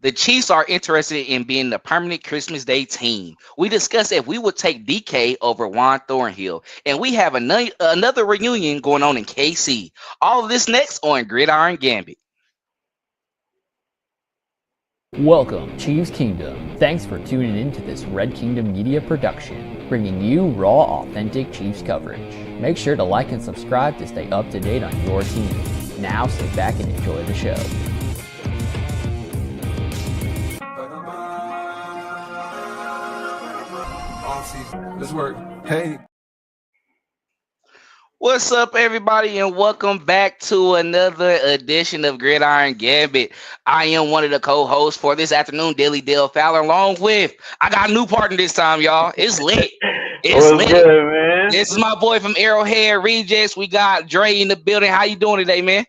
The Chiefs are interested in being the permanent Christmas Day team. We discussed if we would take DK over Juan Thornhill, and we have another reunion going on in KC. All of this next on Gridiron Gambit. Welcome, Chiefs Kingdom. Thanks for tuning in to this Red Kingdom Media production, bringing you raw, authentic Chiefs coverage. Make sure to like and subscribe to stay up to date on your team. Now sit back and enjoy the show. Let's work. Hey. What's up, everybody, and welcome back to another edition of Gridiron Gambit. I am one of the co-hosts for this afternoon, Daily Dale Fowler, along with, I got a new partner this time, y'all. It's lit. It's lit. Good, man? This is my boy from Arrowhead Rejects. We got Dre in the building. How you doing today, man?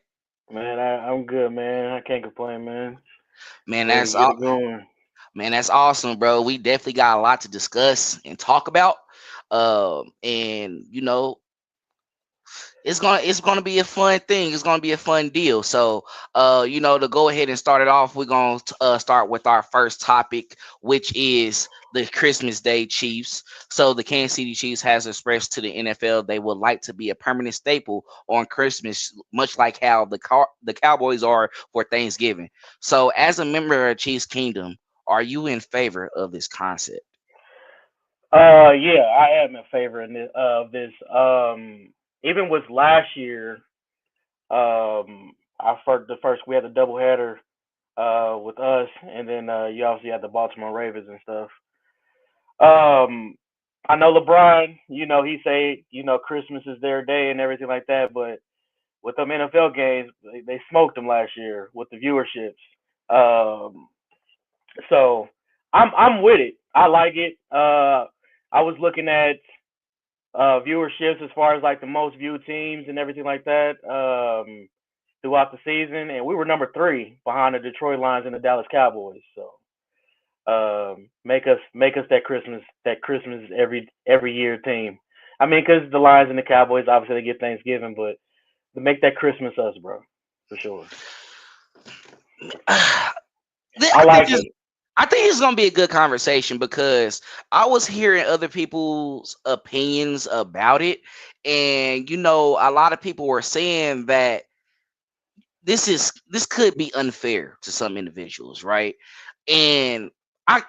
Man, I'm good, man. I can't complain, man. Man, that's awesome. Man, that's awesome, bro. We definitely got a lot to discuss and talk about. And you know, it's gonna be a fun thing. It's gonna be a fun deal. So, to go ahead and start it off, we're gonna start with our first topic, which is the Christmas Day Chiefs. So, the Kansas City Chiefs has expressed to the NFL they would like to be a permanent staple on Christmas, much like how the Cowboys are for Thanksgiving. So, as a member of Chiefs Kingdom, are you in favor of this concept? Yeah, I am in favor of this. Even with last year, the first we had a doubleheader with us, and then you obviously had the Baltimore Ravens and stuff. I know LeBron, he say, Christmas is their day and everything like that, but with them NFL games, they smoked them last year with the viewerships. So I'm with it. I like it. I was looking at viewerships as far as like the most viewed teams and everything like that throughout the season, and we were number 3 behind the Detroit Lions and the Dallas Cowboys. So make us that Christmas every year team. I mean, because the Lions and the Cowboys obviously they get Thanksgiving, but to make that Christmas us, bro, for sure. I like it. I think it's gonna be a good conversation because I was hearing other people's opinions about it, and a lot of people were saying that this could be unfair to some individuals, right? And I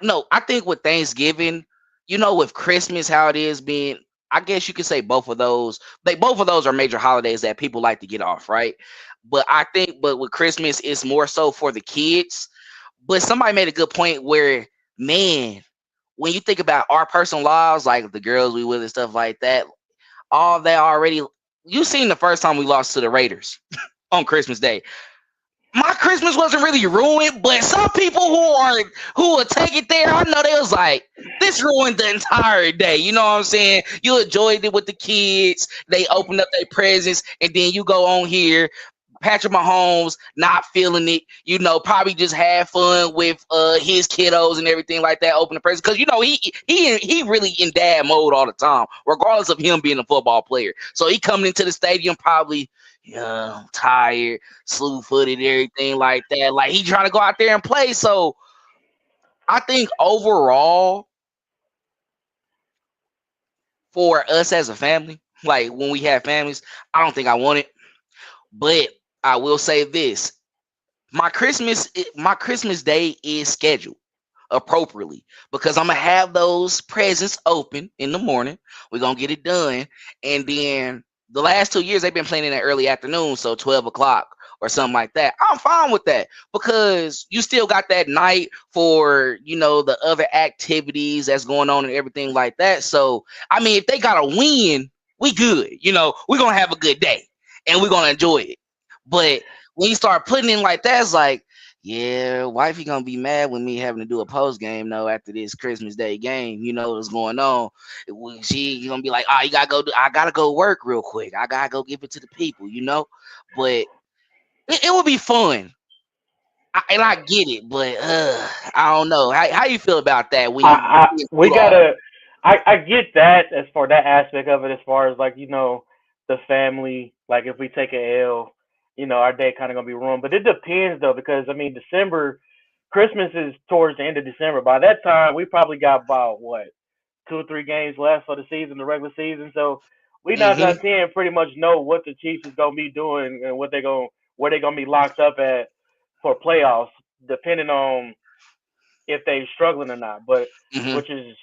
think with Thanksgiving, with Christmas, how it is being, I guess you could say both of those are major holidays that people like to get off, right? But with Christmas, it's more so for the kids. But somebody made a good point where, man, when you think about our personal lives, like the girls we with and stuff like that, all that already, you seen the first time we lost to the Raiders on Christmas Day. My Christmas wasn't really ruined, but some people who will take it there, I know they was like, this ruined the entire day. You know what I'm saying? You enjoyed it with the kids. They opened up their presents, and then you go on here, Patrick Mahomes not feeling it, probably just have fun with his kiddos and everything like that, open the presents, because he really in dad mode all the time, regardless of him being a football player. So he coming into the stadium probably tired, slew-footed, everything like that. Like he trying to go out there and play. So I think overall, for us as a family, like when we have families, I don't think I want it. But I will say this: my Christmas Day is scheduled appropriately because I'm gonna have those presents open in the morning. We're gonna get it done, and then the last 2 years they've been playing in the early afternoon, so 12 o'clock or something like that. I'm fine with that because you still got that night for the other activities that's going on and everything like that. So I mean, if they got a win, we good. We're gonna have a good day and we're gonna enjoy it. But when you start putting in like that, it's like, yeah, wifey gonna be mad with me having to do a post game though after this Christmas Day game. You know what's going on? She gonna be like, oh, I gotta go work real quick. I gotta go give it to the people, But it would be fun. I get it, but I don't know. How you feel about that? I get that as far that aspect of it, as far as like the family. Like if we take an L, our day kind of gonna be ruined. But it depends though, because I mean December Christmas is towards the end of December. By that time, we probably got about what 2 or 3 games left for the season, the regular season. So we 9 out of 10 pretty much know what the Chiefs is gonna be doing and where they gonna be locked up at for playoffs, depending on if they struggling or not. But Mm-hmm. which is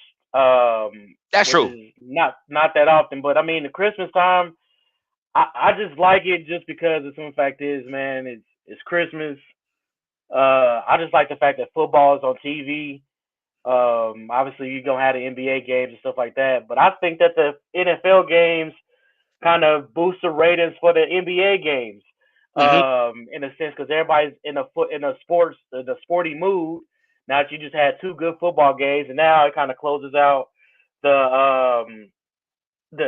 That's true. not that often. But I mean, the Christmas time, I just like it just because the simple fact is, man, it's Christmas. I just like the fact that football is on TV. Obviously, you're gonna have the NBA games and stuff like that, but I think that the NFL games kind of boost the ratings for the NBA games. Mm-hmm. In a sense, because everybody's in the sporty mood. Now that you just had 2 good football games, and now it kind of closes out the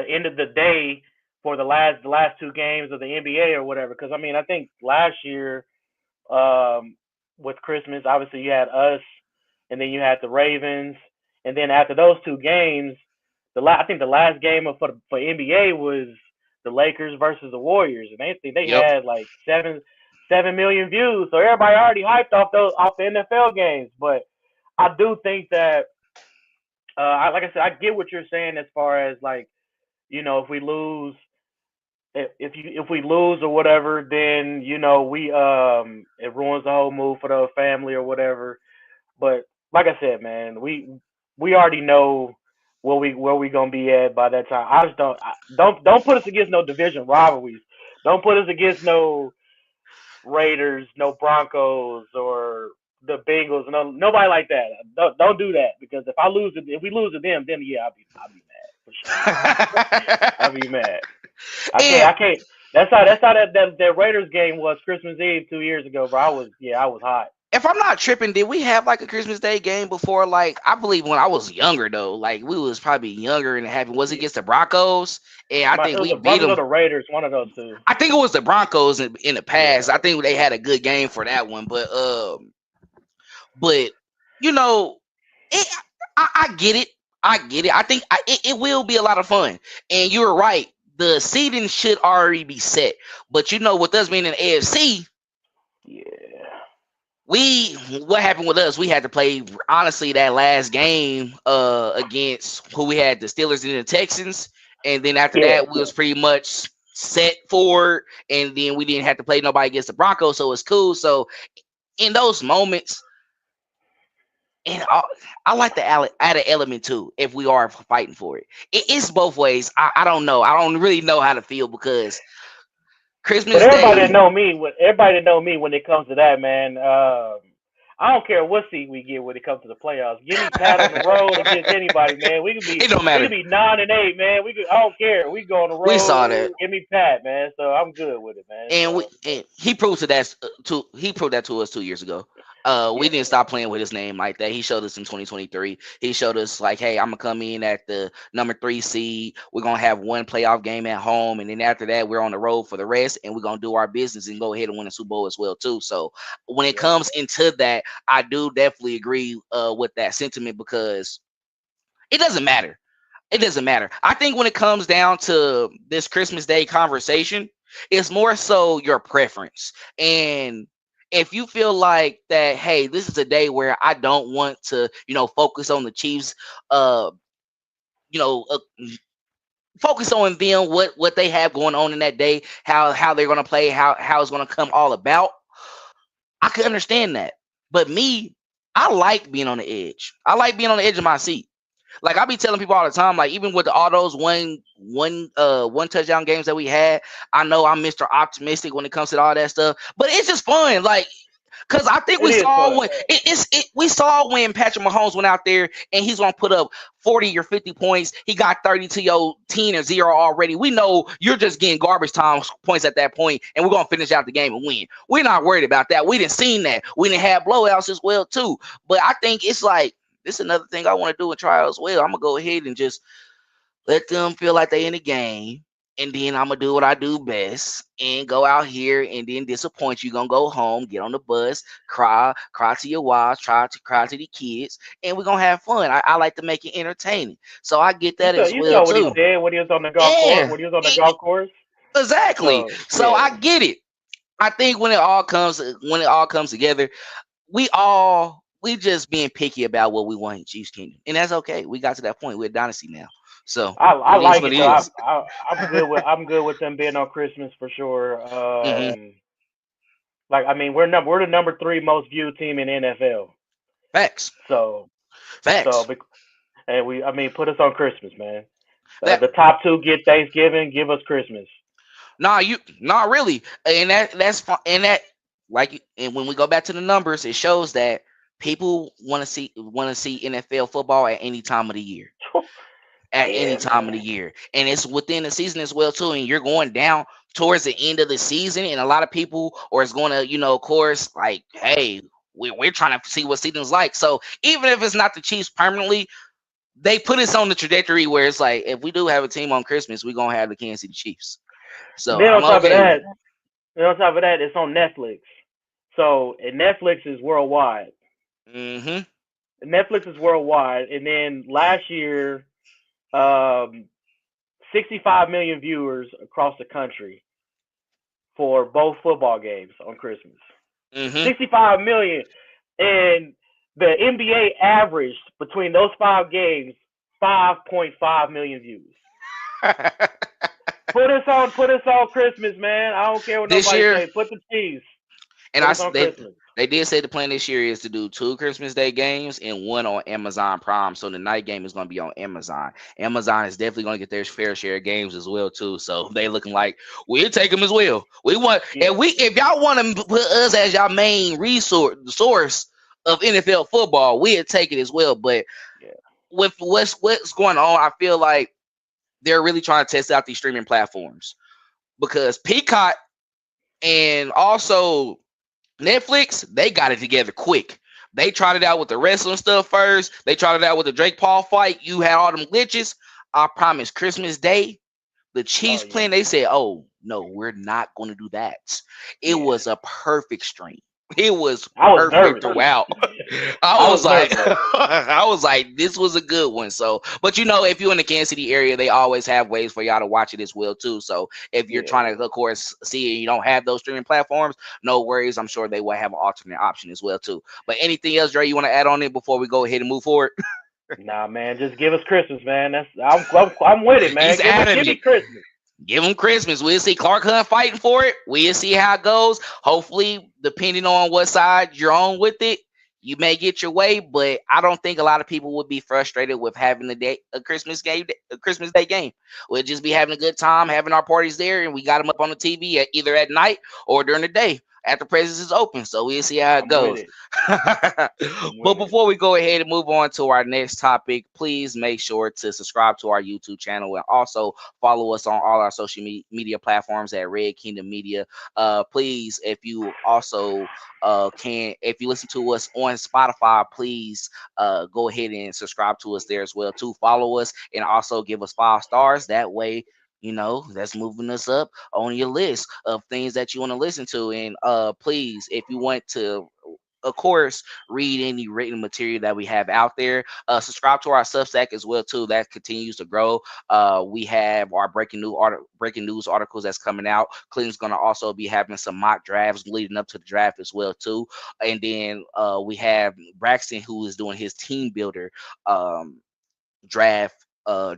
end of the day for the last 2 games of the NBA or whatever. Because I mean, I think last year with Christmas, obviously you had us, and then you had the Ravens, and then after those 2 games, I think the last game for NBA was the Lakers versus the Warriors, and they Yep. had like 7 million views, so everybody already hyped off the NFL games. But I do think that, like I said, I get what you're saying as far as like, if we lose, if we lose or whatever, then we it ruins the whole mood for the family or whatever. But like I said, man, we already know where we gonna be at by that time. I just don't put us against no division rivalries. Don't put us against no Raiders, no Broncos, or the Bengals. Nobody like that. Don't do that, because if we lose to them, then yeah, I'll be mad for sure. I'll be mad. I can't. That's how that Raiders game was Christmas Eve 2 years ago, bro. I was hot. If I'm not tripping, did we have like a Christmas Day game before? Like, I believe when I was younger though, like we was probably younger and it happened. Was it against the Broncos? And I think we beat them. The Raiders, one of those two. I think it was the Broncos in the past. Yeah. I think they had a good game for that one, but you know, I get it. I get it. I think it will be a lot of fun. And you're right. The seeding should already be set. But with us being in the AFC, yeah, what happened with us? We had to play honestly that last game against who we had, the Steelers and the Texans, and then after that we was pretty much set forward, and then we didn't have to play nobody against the Broncos, so it's cool. So in those moments, and I like to add an element too if we are fighting for it. It's both ways. I don't know. I don't really know how to feel because Christmas but everybody Day. that know me when it comes to that, man. I don't care what seed we get when it comes to the playoffs. Give me Pat on the road against anybody, man. We could be. It don't matter. We could be 9-8, man. I don't care. We go on the road. We saw that. Give me Pat, man. So I'm good with it, man. And he proved that to us 2 years ago. We didn't stop playing with his name like that. He showed us in 2023. He showed us like, hey, I'm gonna come in at the number 3 seed. We're gonna have one playoff game at home, and then after that, we're on the road for the rest, and we're gonna do our business and go ahead and win the Super Bowl as well too. So when it comes into that, I do definitely agree with that sentiment because it doesn't matter. It doesn't matter. I think when it comes down to this Christmas Day conversation, it's more so your preference. And if you feel like that, hey, this is a day where I don't want to, focus on the Chiefs, focus on them, what they have going on in that day, how they're gonna play, how it's gonna come all about. I could understand that. But me, I like being on the edge. I like being on the edge of my seat. Like I be telling people all the time, like even with all those one touchdown games that we had, I know I'm Mr. Optimistic when it comes to all that stuff, but it's just fun. Like, cause I think we saw when Patrick Mahomes went out there and he's gonna put up 40 or 50 points. He got 30 to your 10 or 0 already. We know you're just getting garbage time points at that point, and we're gonna finish out the game and win. We're not worried about that. We didn't seen that. We didn't have blowouts as well too. But I think it's like this is another thing I want to do in trial as well. I'm gonna go ahead and just let them feel like they in the game. And then I'm gonna do what I do best and go out here and then disappoint you. Gonna go home, get on the bus, cry to your wives, cry to the kids, and we're gonna have fun. I like to make it entertaining, so I get that as well you saw what too. he did when he was on the golf course. When he was on the golf course, exactly. So I get it. I think when it all comes together, we just being picky about what we want in Chiefs Kingdom, and that's okay. We got to that point. We're a dynasty now, so I it is like what it it though. is. I'm good with them being on Christmas for sure. Mm-hmm. Like I mean, we're the number 3 most viewed team in NFL. Facts, So so facts. and I mean put us on Christmas, man. That The top 2 get Thanksgiving, give us Christmas. nah, you not really, and that's fine. And that and when we go back to the numbers, it shows that people want to see NFL football at any time of the year. At any Yeah, time of the man. year. And it's within the season as well too. And you're going down towards the end of the season, and a lot of people or it's going to, of course, like, hey, we're trying to see what season's like. So even if it's not the Chiefs permanently, they put us on the trajectory where it's like if we do have a team on Christmas, we're gonna have the Kansas City Chiefs. And So then I'm okay with that. on top of that, it's on Netflix. So and Netflix is worldwide. Mm-hmm. Netflix is worldwide. And then last year, um, 65 million viewers across the country for both football games on Christmas. Mm-hmm. 65 million. And the NBA averaged between those 5 games 5.5 million views. Put us on Christmas, man. I don't care what This nobody year, says. Put the Chiefs. and Put us on Christmas. they did say the plan this year is to do 2 Christmas Day games and one on Amazon Prime. So the night game is going to be on Amazon. Amazon is definitely going to get their fair share of games as well too. So they looking like we'll take them as well. We want Yeah. if y'all want to put us as your main source of NFL football, we'll take it as well. But Yeah. with what's going on, I feel like they're really trying to test out these streaming platforms because Peacock and also Netflix, they got it together quick. They tried it out with the wrestling stuff first. They tried it out with the Drake Paul fight. You had all them glitches. I promise Christmas Day, the Oh Chiefs yeah. playing, they said, oh, no, we're not going to do that. It Yeah. was a perfect stream. It was I was perfect nervous. throughout. I I was was like, nervous. I was like, this was a good one. So, but if you're in the Kansas City area, they always have ways for y'all to watch it as well too. So, if you're Yeah. trying to, of course, see it, and you don't have those streaming platforms, no worries. I'm sure they will have an alternate option as well too. But anything else, Dre, you want to add on it before we go ahead and move forward? Nah, man, just give us Christmas, man. I'm with it, man. He's Give me adamant. Christmas. Give them Christmas. We'll see Clark Hunt fighting for it. We'll see how it goes. Hopefully, depending on what side you're on with it, you may get your way. But I don't think a lot of people would be frustrated with having a Christmas Day game. We'll just be having a good time, having our parties there, and we got them up on the TV either at night or during the day after presents is open. So we'll see how it I'm with goes. it. I'm But with it. before we go ahead and move on to our next topic, please make sure to subscribe to our YouTube channel and also follow us on all our social media platforms at Red Kingdom Media. Please, if you also if you listen to us on Spotify, please go ahead and subscribe to us there as well too. Follow us and also give us 5 stars. That way, that's moving us up on your list of things that you want to listen to. And please, if you want to, of course, read any written material that we have out there, subscribe to our Substack as well too. That continues to grow. We have our breaking news articles that's coming out. Clinton's going to also be having some mock drafts leading up to the draft as well too. And then we have Braxton, who is doing his team builder draft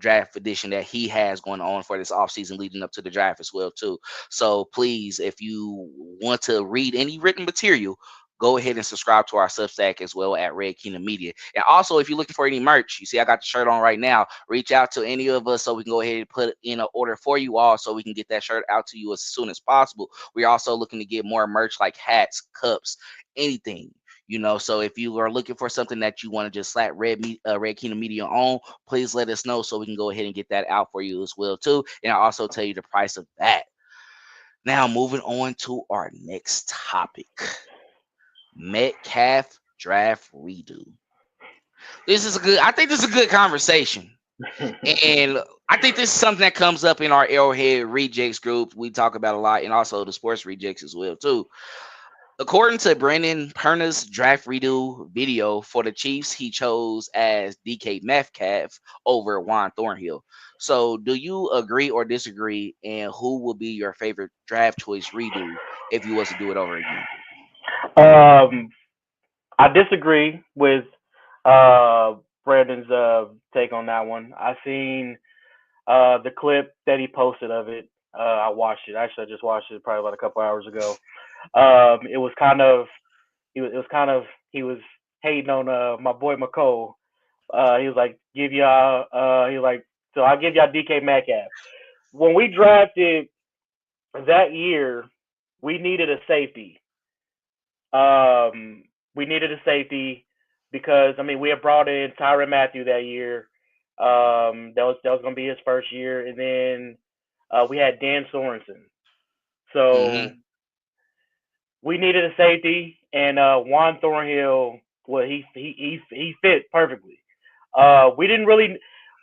draft edition that he has going on for this offseason leading up to the draft as well too. So please, if you want to read any written material, go ahead and subscribe to our Substack as well at Red Kingdom Media. And also, if you're looking for any merch, you see I got the shirt on right now. Reach out to any of us so we can go ahead and put in an order for you all so we can get that shirt out to you as soon as possible. We're also looking to get more merch like hats, cups, anything. So if you are looking for something that you want to just slap Red Kingdom Media on, please let us know so we can go ahead and get that out for you as well too. And I'll also tell you the price of that. Now moving on to our next topic. Metcalf Draft Redo. I think this is a good conversation. And I think this is something that comes up in our Arrowhead Rejects group. We talk about a lot, and also the Sports Rejects as well too. According to Brandon Perna's draft redo video for the Chiefs, he chose as DK Metcalf over Juan Thornhill. So, do you agree or disagree? And who will be your favorite draft choice redo if you was to do it over again? Um, I disagree with Brandon's take on that one. I seen the clip that he posted of it. I watched it. Actually, I just watched it probably about a couple hours ago. It was kind of he was hating on my boy McCole. He was like, give y'all. He was like, so I'll give y'all DK Metcalf. When we drafted that year, we needed a safety. We needed a safety because I mean we had brought in Tyrann Mathieu that year. That was going to be his first year, and then we had Dan Sorensen. So Mm-hmm. we needed a safety, and Juan Thornhill, well, he fit perfectly. We didn't really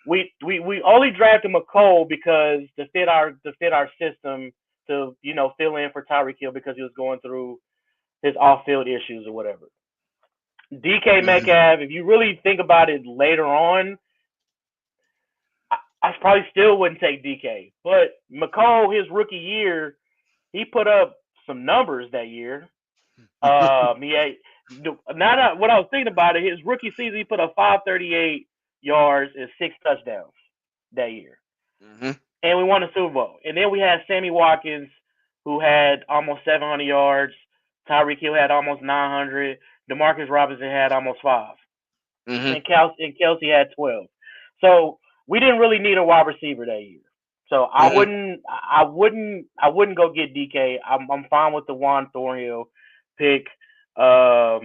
we only drafted McCole because to fit our system to fill in for Tyreek Hill because he was going through his off field issues or whatever. DK Mm-hmm. Metcalf, if you really think about it later on, I probably still wouldn't take DK. But McCole, his rookie year, he put up some numbers that year. He had now what I was thinking about it, his rookie season he put up 538 yards and 6 touchdowns that year. Mm-hmm. And we won the Super Bowl. And then we had Sammy Watkins, who had almost 700 yards. Tyreek Hill had almost 900. Demarcus Robinson had almost 5. Mm-hmm. And Kelsey had 12. So we didn't really need a wide receiver that year. So I wouldn't go get DK. I'm fine with the Juan Thornhill pick. Yeah,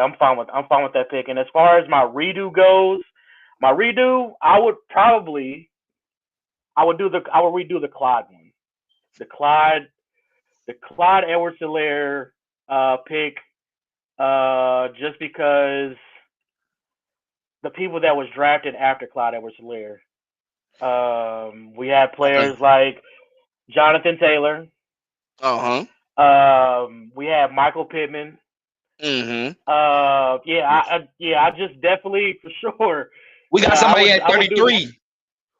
I'm fine with that pick. And as far as my redo goes, I would redo the Clyde one. The Clyde Edwards-Helaire pick, just because the people that was drafted after Clyde Edwards-Helaire. We had players like Jonathan Taylor. Uh-huh. We had Michael Pittman. Mm-hmm. I just definitely for sure. We got somebody at 33.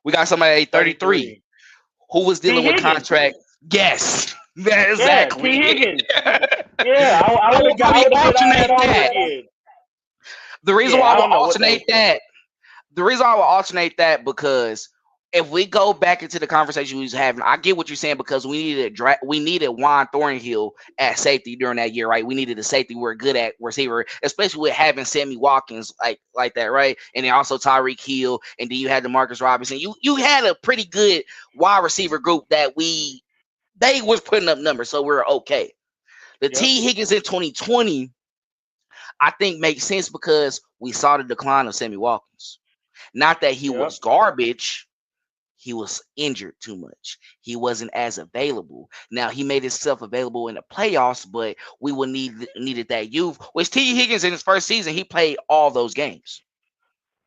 We got somebody at 33 who was dealing with contract. Yes. Yeah, exactly. T. Higgins. Yeah, I would alternate that. The reason why I would alternate that, because if we go back into the conversation we was having, I get what you're saying because we needed Juan Thornhill at safety during that year, right? We needed a safety we're good at receiver, especially with having Sammy Watkins like that, right? And then also Tyreek Hill, and then you had DeMarcus Robinson. You had a pretty good wide receiver group that they was putting up numbers, so we're okay. The T. Higgins in 2020, I think makes sense because we saw the decline of Sammy Watkins. Not that he was garbage. He was injured too much. He wasn't as available. Now he made himself available in the playoffs, but we would needed that youth. Which T. Higgins in his first season, he played all those games.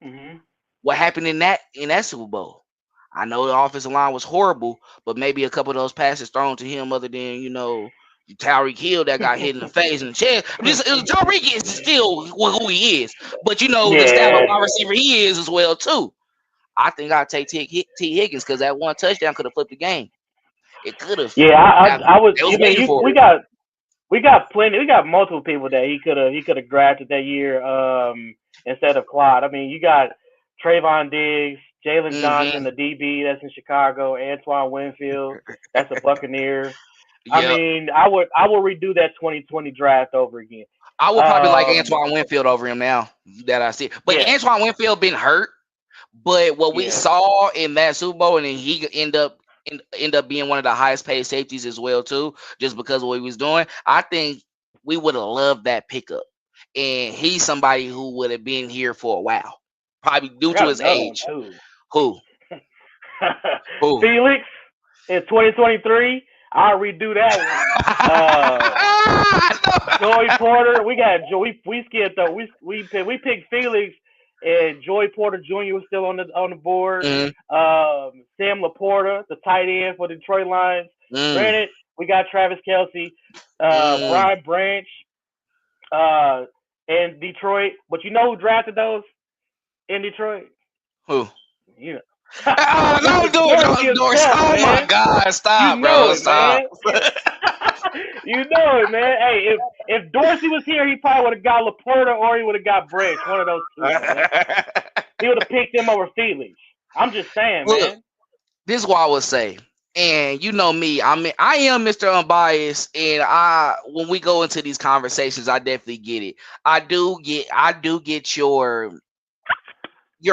Mm-hmm. What happened in that Super Bowl? I know the offensive line was horrible, but maybe a couple of those passes thrown to him, other than Tyreek Hill that got hit in the face and the chest. Tyreek is still who he is, but the style of wide receiver he is as well too. I think I'd take T. Higgins because that one touchdown could have flipped the game. It could have. Yeah, I was. We got plenty. We got multiple people that he could have drafted that year instead of Clyde. I mean, you got Trayvon Diggs, Jalen Johnson, the DB that's in Chicago, Antoine Winfield, that's a Buccaneer. Yep. I mean, I would redo that 2020 draft over again. I would probably like Antoine Winfield over him now that I see. But Antoine Winfield been hurt. But what we saw in that Super Bowl, and then he end up being one of the highest paid safeties as well too, just because of what he was doing. I think we would have loved that pickup, and he's somebody who would have been here for a while, probably due to his age. Who? Felix in 2023. I'll redo that one. Joey Porter. We got Joey. We skipped though. We picked Felix. And Joey Porter Jr. was still on the board. Mm-hmm. Sam Laporta, the tight end for Detroit Lions. Granted, we got Travis Kelce, Brian Branch, in Detroit. But you know who drafted those in Detroit? Who? Yeah. Don't do it, oh my God! Stop, bro! Stop. You know it, man. Hey, if Dorsey was here, he probably would have got Laporta or he would have got Branch. One of those two, man. He would have picked him over Felix. I'm just saying, Look, man. this is what I would say. And you know me, I am Mr. Unbiased, and when we go into these conversations, I definitely get it. I do get your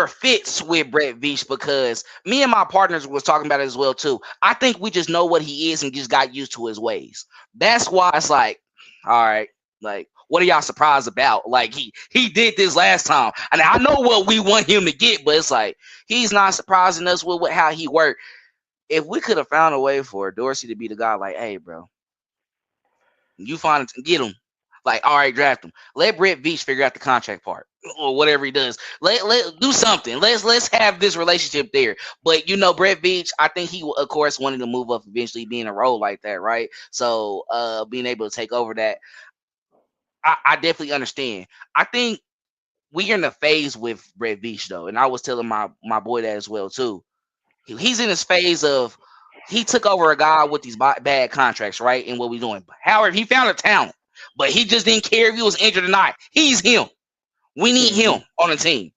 fits with Brett Veach, because me and my partners was talking about it as well too. I think we just know what he is and just got used to his ways. That's why it's like, all right, like, what are y'all surprised about? Like, he did this last time, and I know what we want him to get, but it's like he's not surprising us with how he worked. If we could have found a way for Dorsey to be the guy, like, hey, bro, you find it, get him. Like, all right, draft him. Let Brett Veach figure out the contract part or whatever he does. Let do something. Let's have this relationship there. But you know, Brett Veach, I think he of course wanted to move up eventually, being a role like that, right? So being able to take over that, I definitely understand. I think we're in a phase with Brett Veach though, and I was telling my boy that as well too. He's in his phase of he took over a guy with these bad contracts, right? And what we doing. However, he found a talent, but he just didn't care if he was injured or not. He's him. We need him on the team.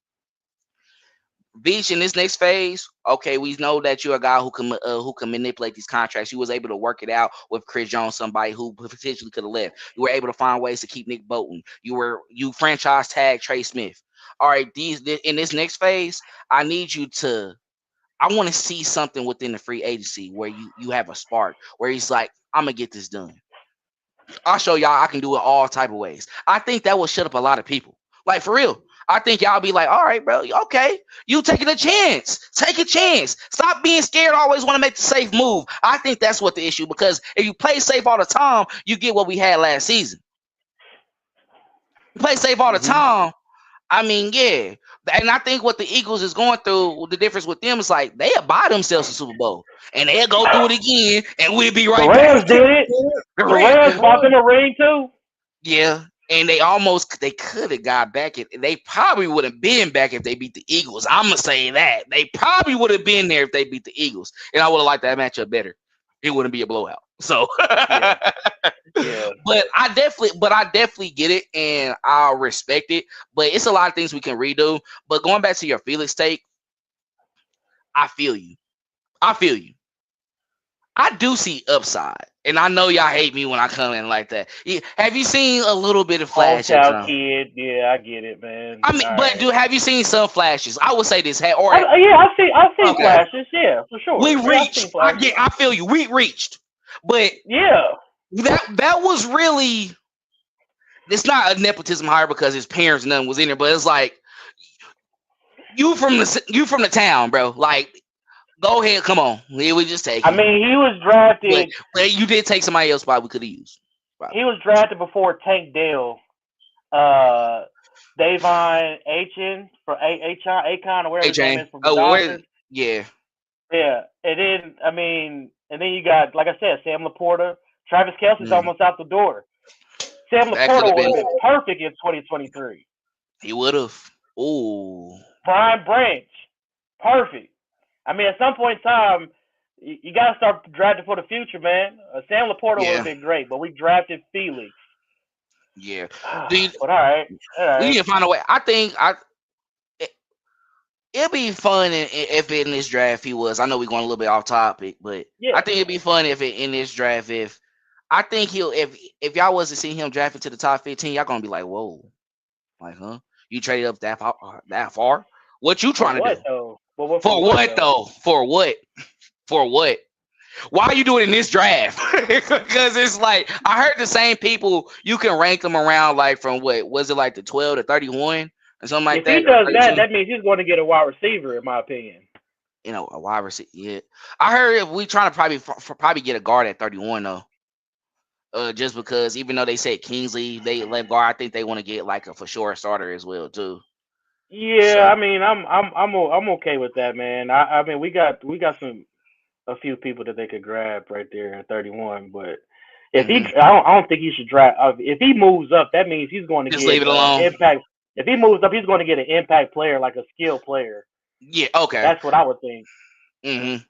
Veach in this next phase, okay, we know that you're a guy who can manipulate these contracts. You was able to work it out with Chris Jones, somebody who potentially could have left. You were able to find ways to keep Nick Bolton. You franchise tag Trey Smith. All right, in this next phase, I want to see something within the free agency where you have a spark, where he's like, I'm gonna get this done. I'll show y'all I can do it all type of ways. I think that will shut up a lot of people. Like, for real. I think y'all be like, all right, bro, okay, you taking a chance. Take a chance. Stop being scared. Always want to make the safe move. I think that's what the issue, because if you play safe all the time, you get what we had last season. You play safe all the time. I mean, yeah. And I think what the Eagles is going through, the difference with them is like they'll buy themselves a Super Bowl and they'll go through it again and we'll be right back. The Rams did it. The Rams bought them a ring too. Yeah. And they could have got back. They probably would have been back if they beat the Eagles. I'm going to say that. They probably would have been there if they beat the Eagles. And I would have liked that matchup better. It wouldn't be a blowout. So, yeah. But I definitely get it, and I'll respect it. But it's a lot of things we can redo. But going back to your Felix take, I feel you. I do see upside, and I know y'all hate me when I come in like that. Have you seen a little bit of flashes? Kid, yeah, I get it, man. I mean, have you seen some flashes? I would say this. I've seen flashes. Yeah, for sure. We reached. I feel you. We reached, but yeah, that was really. It's not a nepotism hire because his parents and nothing was in there, but it's like you from the town, bro. Like, go ahead, come on. We just take. I mean, he was drafted. But you did take somebody else's spot we could have used. He was drafted before Tank Dell, Davon Achan for Akon or whatever his name is from the Dodgers. Yeah. Yeah, and then you got, like I said, Sam Laporta. Travis Kelce's almost out the door. Sam Laporta would have been perfect in 2023. He would have. Ooh. Brian Branch, perfect. I mean, at some point in time, you got to start drafting for the future, man. Sam Laporta would have been great, but we drafted Felix. Yeah. But all right. We need to find a way. I think it'd be fun if in this draft he was. I know we're going a little bit off topic, but I think it'd be fun if in this draft, if y'all wasn't seeing him drafted to the top 15, y'all gonna be like, whoa, like, huh? You traded up that far? What you trying to do? Though? For what though? For what? Why are you doing in this draft? Because it's like I heard the same people. You can rank them around like from what was it like the 12 to 31 or something like that. If he does that means he's going to get a wide receiver, in my opinion. You know, a wide receiver. Yeah, I heard if we trying to probably get a guard at 31 though. Just because even though they said Kingsley, they left guard, I think they want to get like a for sure starter as well too. Yeah, so. I mean, I'm okay with that, man. I mean, we got a few people that they could grab right there at 31, but if I don't think he should draft. If he moves up, that means he's going to just leave it alone. Impact. If he moves up, he's going to get an impact player, like a skill player. Yeah, okay. That's what I would think. Mm-hmm.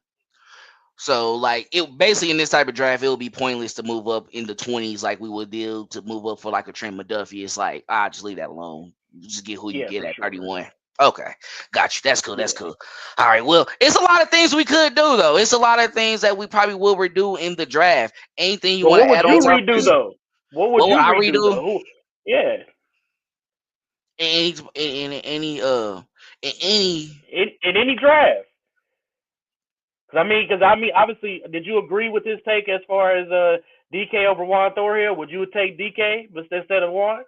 So like it basically in this type of draft, it would be pointless to move up in the 20s like we would do to move up for like a Trent McDuffie. It's like just leave that alone. Just get who you Yeah, get for at sure. 31. Okay, got you. That's cool. That's Yeah. cool. All right. Well, it's a lot of things we could do though. It's a lot of things that we probably will redo in the draft. Anything you But want what to would add you on top of redo this? though? What would What would you I redo redo? though? Who? Yeah. In any In any draft. Because I mean, obviously, did you agree with this take as far as DK over Juan Thornhill? Would you take DK instead of Juan?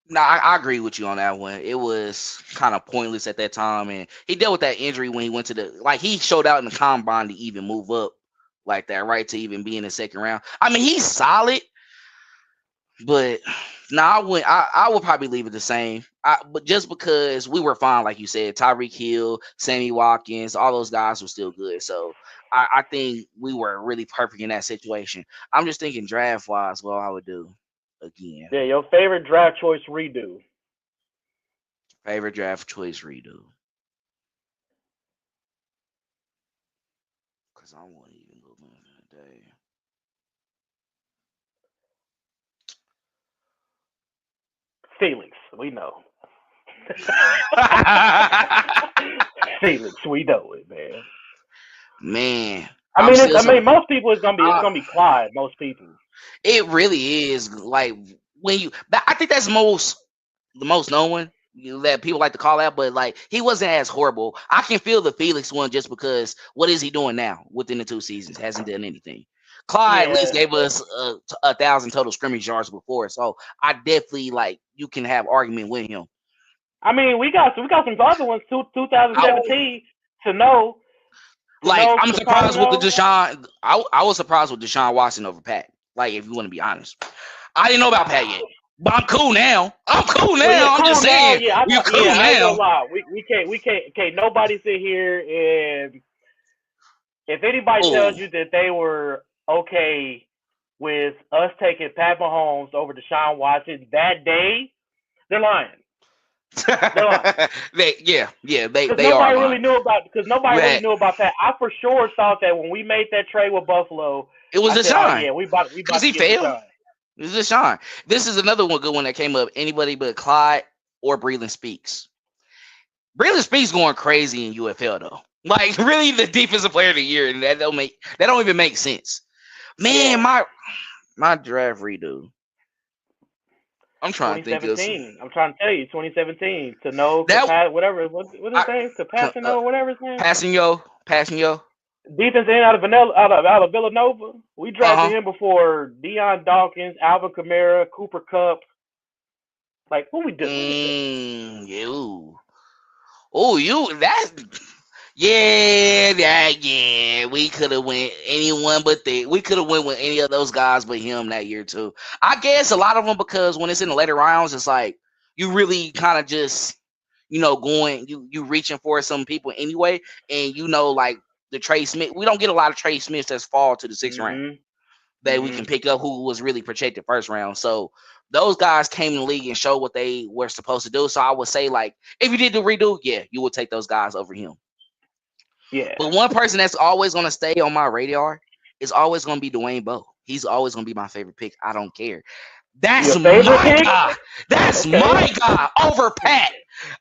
No, I agree with you on that one. It was kind of pointless at that time, and he dealt with that injury when he went to the he showed out in the combine to even move up like that, right? To even be in the second round. I mean, he's solid, but no, I would probably leave it the same. But just because we were fine, like you said, Tyreek Hill, Sammy Watkins, all those guys were still good. So I think we were really perfect in that situation. I'm just thinking draft wise, what I would do again. Yeah, your favorite draft choice redo. Favorite draft choice redo. Because I won't even go in today. Felix, we know. Felix, we know it, man. Man, I I'm mean, still so. most people it's Uh, gonna be Clyde. Most people. it really is like when you. I think that's the most known one that people like to call out, but like he wasn't as horrible. I can feel the Felix one just because what is he doing now within the 2 seasons? Hasn't done anything. Clyde at least Yeah. gave us 1,000 total scrimmage yards before, so I definitely like you can have argument with him. I mean, we got some other ones too. I, 2017 to know like I'm to probably surprised with the know. Deshaun. I was surprised with Deshaun Watson over Pat. Like if you want to be honest, I didn't know about Pat yet, but I'm cool now. I'm cool Well, yeah, now. I'm cool just now. saying, Yeah, you're cool yeah. I ain't gonna now. lie. We can't. Nobody sit here and if anybody tells Oh, you that they were okay with us taking Pat Mahomes over Deshaun Watson that day, they're lying. They're lying. they Because they are nobody really lying. knew about. Because nobody really That knew about that. I for sure thought that when we made that trade with Buffalo, it was I said, "Oh Deshaun yeah, we because about to he get failed. Deshaun." It was Deshaun. This is another one good one that came up. Anybody but Clyde or Breland Speaks. Breland Speaks going crazy in UFL though. Like really the defensive player of the year, and that don't even make sense. Man, Yeah, my draft redo. I'm trying to think of some, 2017. I'm trying to tell you, 2017. To know that. whatever what his I, name, Capasino, whatever his name. passing yo. Defense end out of Villanova. We Uh drafted huh. him before Deion Dawkins, Alvin Kamara, Cooper Kupp. Like, what we doing? You. Oh, you that. Yeah. We could have went anyone but we could have went with any of those guys but him that year too. I guess a lot of them because when it's in the later rounds, it's like you really kind of just going you reaching for some people anyway, and like the Trey Smith. We don't get a lot of Trey Smiths that fall to the sixth round Mhm. that we can Mhm. pick up who was really protected first round. So those guys came in the league and showed what they were supposed to do. So I would say like if you did the redo, yeah, you would take those guys over him. Yeah. But one person that's always going to stay on my radar is always going to be Dwayne Bowe. He's always going to be my favorite pick. I don't care. That's Your favorite my pick? guy. That's Okay. my guy over Pat.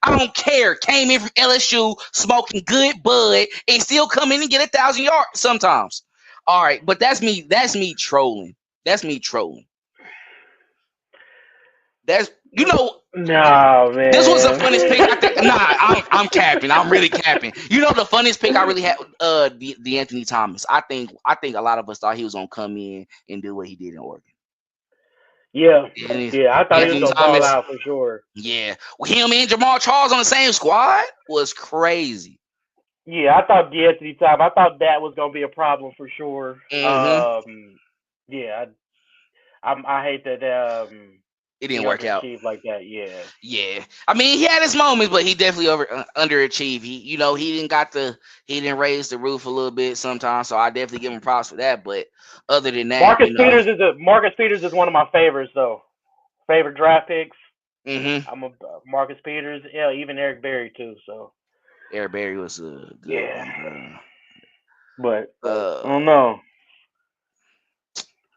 I don't care. Came in from LSU smoking good bud and still come in and get 1,000 yards sometimes. All right, but that's me. That's me trolling. That's me trolling. That's No, this was the man. funniest pick. I think. Nah, I'm capping. I'm really capping. The funniest pick I really had. The Anthony Thomas. I think a lot of us thought he was gonna come in and do what he did in Oregon. Yeah. Anthony, Yeah, I thought he was Anthony gonna ball Thomas. out for sure. Yeah, him and Jamal Charles on the same squad was crazy. Yeah, I thought Anthony Time. I thought that was gonna be a problem for sure. Mm-hmm. Yeah, I hate that It he didn't work out. underachieved like that. Yeah. Yeah, I mean he had his moments, but he definitely underachieved. He didn't raise the roof a little bit sometimes, so I definitely give him props for that. But other than that, Marcus Peters is one of my favorites though. Favorite draft picks. mm-hmm. I'm a Marcus Peters. Yeah, even Eric Berry too. So Eric Berry was a good yeah. one. But I don't know.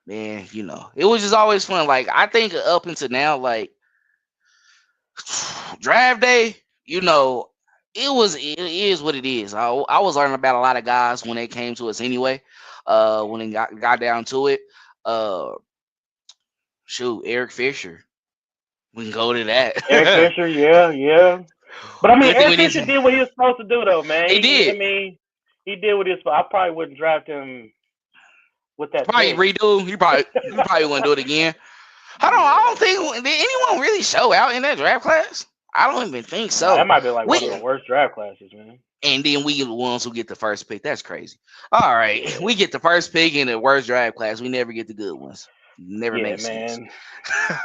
Man, it was just always fun. Like, I think up until now, like, draft day, it is what it is. I was learning about a lot of guys when they came to us anyway. When it got down to it, Eric Fisher. We can go to that. Eric Fisher, yeah. But I mean, Good thing Eric we Fisher did what he was supposed to do, though, man. He did. I mean, he did what he was supposed. I probably wouldn't draft him with that. Probably pick. redo. He probably wouldn't do it again. I don't think did anyone really show out in that draft class. I don't even think so. That might be like one of the worst draft classes, man. And then we get the ones who get the first pick. That's crazy. All right, we get the first pick in the worst draft class. We never get the good ones. Never makes sense.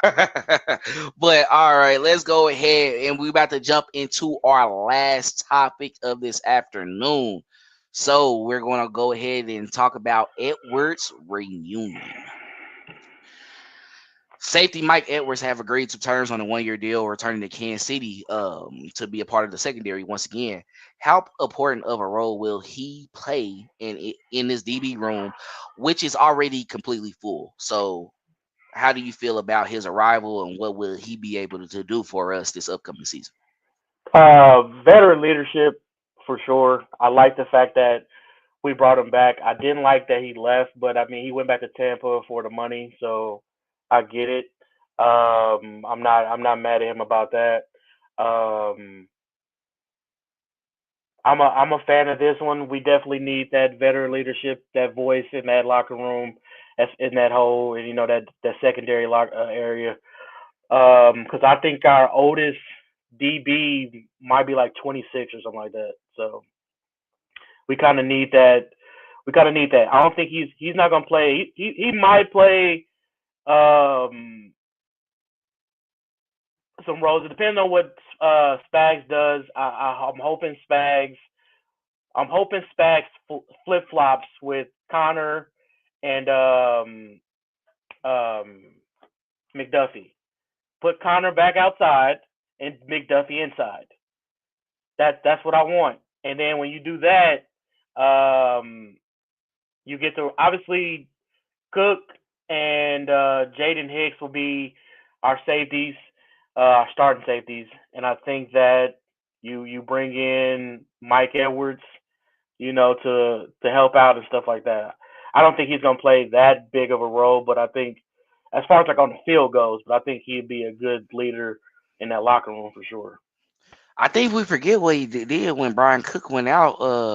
But all right, let's go ahead and we're about to jump into our last topic of this afternoon. So we're going to go ahead and talk about Edwards' reunion. Safety Mike Edwards have agreed to terms on a 1-year deal, returning to Kansas City to be a part of the secondary once again. How important of a role will he play in this DB room, which is already completely full? So, how do you feel about his arrival, and what will he be able to do for us this upcoming season? Veteran leadership for sure. I like the fact that we brought him back. I didn't like that he left, but I mean he went back to Tampa for the money, so I get it. I'm not mad at him about that. I'm a fan of this one. We definitely need that veteran leadership, that voice in that locker room, in that whole, and that secondary area. Because I think our oldest DB might be like 26 or something like that. So we kind of need that. I don't think he's not gonna play. He might play some roles. It depends on what Spags does. I'm hoping Spags flip flops with Connor and McDuffie. Put Connor back outside and McDuffie inside. That's what I want. And then when you do that, you get to obviously Cook and Jaden Hicks will be our safeties, our starting safeties, and I think that you bring in Mike Edwards, to help out and stuff like that. I don't think he's gonna play that big of a role, but I think as far as like on the field goes, but I think he'd be a good leader in that locker room for sure. I think we forget what he did when Brian Cook went out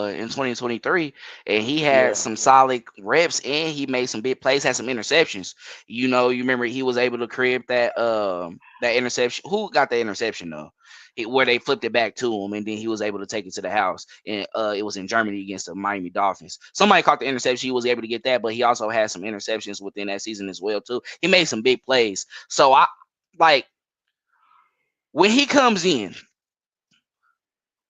in 2023, and he had some solid reps, and he made some big plays, had some interceptions. You remember he was able to crib that interception. Who got the interception though? Where they flipped it back to him, and then he was able to take it to the house. And it was in Germany against the Miami Dolphins. Somebody caught the interception. He was able to get that, but he also had some interceptions within that season as well too. He made some big plays. So I like when he comes in.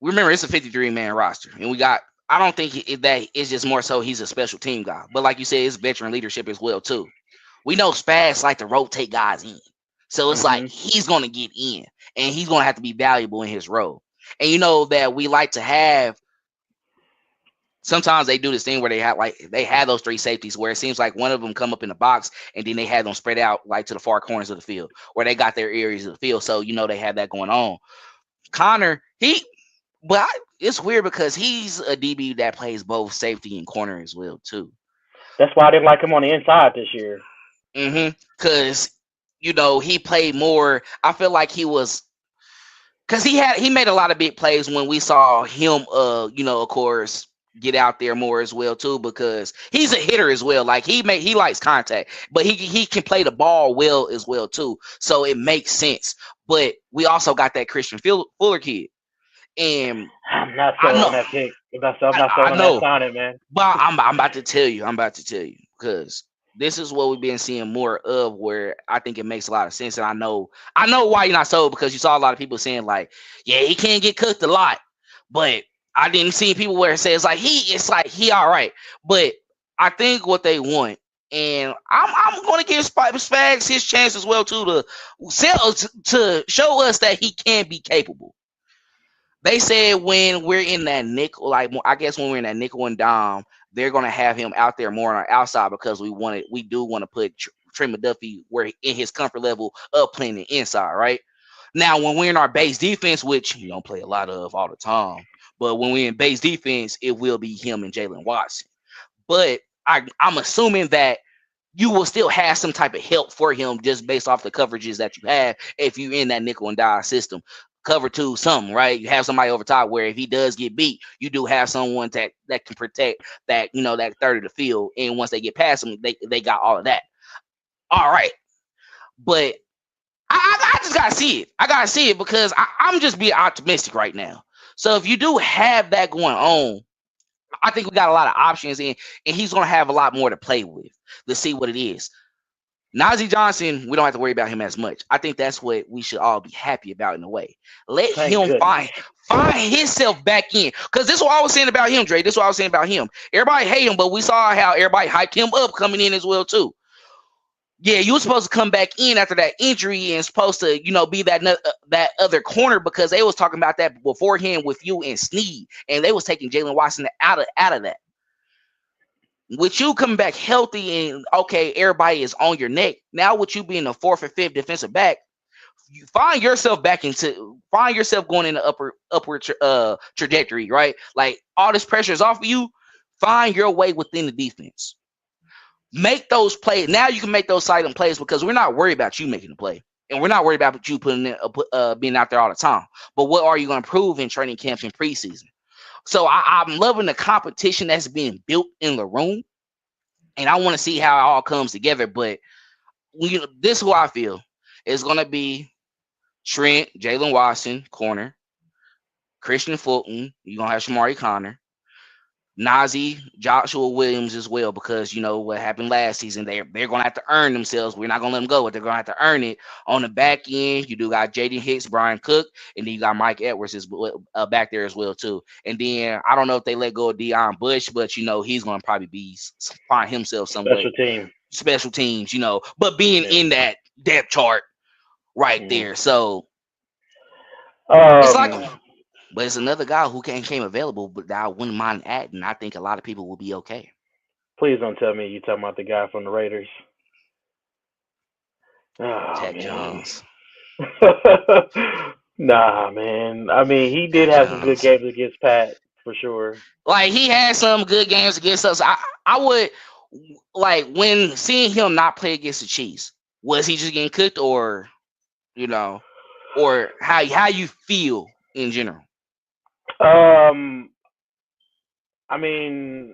Remember, it's a 53-man roster, and I don't think that it's just more so he's a special team guy, but like you said, it's veteran leadership as well too. We know Spags like to rotate guys in, so it's like he's gonna get in, and he's gonna have to be valuable in his role. And that we like to have. Sometimes they do this thing where they have those three safeties where it seems like one of them come up in the box, and then they have them spread out like to the far corners of the field, where they got their areas of the field. So they have that going on. Connor, but it's weird because he's a DB that plays both safety and corner as well too. That's why I didn't like him on the inside this year. Because he played more. I feel like he was because he made a lot of big plays when we saw him. Of course, get out there more as well too because he's a hitter as well. Like he likes contact, but he can play the ball well as well too. So it makes sense. But we also got that Christian Fuller kid. And I'm not selling that pick. I'm not selling that signing, man. But I'm about to tell you because this is what we've been seeing more of, where I think it makes a lot of sense. And I know why you're not sold, because you saw a lot of people saying like, yeah, he can't get cooked a lot, but I didn't see people where it says like he all right. But I think what they want, and I'm going to give Spags his chance as well too to show us that he can be capable. They said when we're in that nickel, like I guess when we're in that nickel and dime, they're going to have him out there more on our outside because we do want to put Trey McDuffie where in his comfort level of playing the inside, right? Now, when we're in our base defense, which you don't play a lot of all the time, but when we're in base defense, it will be him and Jalen Watson. But I'm assuming that you will still have some type of help for him just based off the coverages that you have if you're in that nickel and dime system. Cover two, something, right? You have somebody over top where if he does get beat, you do have someone that can protect that, that third of the field. And once they get past him, they got all of that. All right. But I just gotta see it. I gotta see it because I'm just being optimistic right now. So if you do have that going on, I think we got a lot of options and he's gonna have a lot more to play with. Let's see what it is. Najee Johnson, we don't have to worry about him as much. I think that's what we should all be happy about in a way. Let him find himself back in. Because this is what I was saying about him, Dre. This is what I was saying about him. Everybody hate him, but we saw how everybody hyped him up coming in as well, too. Yeah, you were supposed to come back in after that injury and supposed to, be that other corner because they was talking about that beforehand with you and Snead, and they was taking Jalen Watson out of that. With you coming back healthy and okay, everybody is on your neck. Now with you being a 4th or 5th defensive back, you find yourself going in the upward trajectory, right? Like all this pressure is off of you. Find your way within the defense. Make those plays. Now you can make those silent plays because we're not worried about you making the play. And we're not worried about you being out there all the time. But what are you going to prove in training camps and preseason? So I'm loving the competition that's being built in the room. And I want to see how it all comes together. But this is who I feel. It's going to be Trent, Jalen Watson, corner. Christian Fulton. You're going to have Shamari Connor. Najee, Joshua Williams as well, because what happened last season. They're going to have to earn themselves. We're not going to let them go, but they're going to have to earn it. On the back end, you do got Jaden Hicks, Brian Cook, and then you got Mike Edwards is back there as well too. And then I don't know if they let go of Deion Bush, but he's going to probably find himself somewhere. Special teams, but being in that depth chart right there. So it's like. But it's another guy who came available, but that I wouldn't mind adding. I think a lot of people will be okay. Please don't tell me you're talking about the guy from the Raiders. Ted Jones. Nah, man. I mean, he did have some good games against Pat, for sure. Like, he had some good games against us. I would, like, when seeing him not play against the Chiefs, was he just getting cooked or, or how you feel in general? I mean,